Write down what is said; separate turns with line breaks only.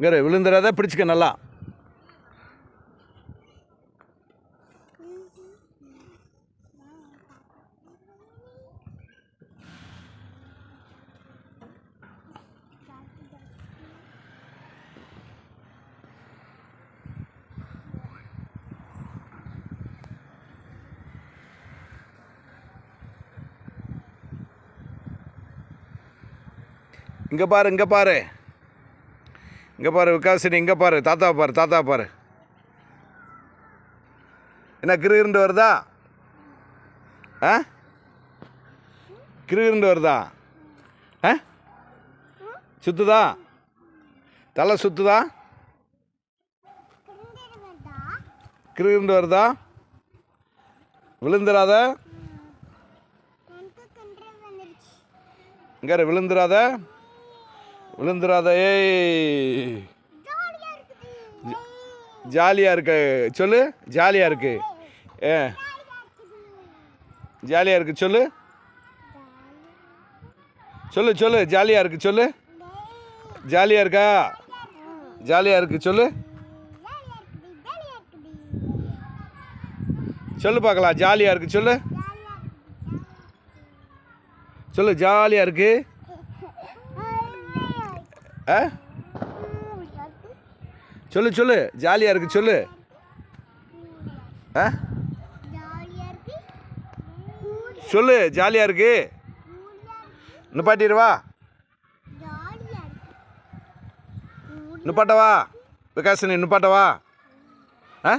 இங்கே விழுந்துடாத, பிடிச்சிக்க நல்லா. இங்கே பாரு, இங்கே பாரு, இங்கே பாரு விகாசினி, இங்கே பாரு, தாத்தா பாரு, தாத்தா பாரு. என்ன கிருகிருண்டு வருதா? ஆ கிருகிருண்டு வருதா? ஆ சுற்றுதா? தலை சுற்றுதா? கிருகிருண்டு வருதா? விழுந்துடாத, இங்கே விழுந்துடாத, விழுந்துடாத. ஏய் ஜாலியாக இருக்கு சொல்லு, ஜாலியாக இருக்கு. ஜாலியாக இருக்கு சொல்லு, சொல்லு சொல்லு, ஜாலியாக இருக்கு சொல்லு. ஜாலியாக இருக்கா? ஜாலியாக இருக்கு சொல்லு, சொல்லு பார்க்கலாம். ஜாலியாக இருக்கு சொல்லு, சொல்லு ஜாலியாக இருக்கு. சொல்லு சொல்லு, ஜாலியாக இருக்கு சொல்லு. சொல்லு ஜாலியாக இருக்கு. நிப்பாட்டிடுவா, நிப்பாட்டவா விகாசினி, நிப்பாட்டவா? ஆ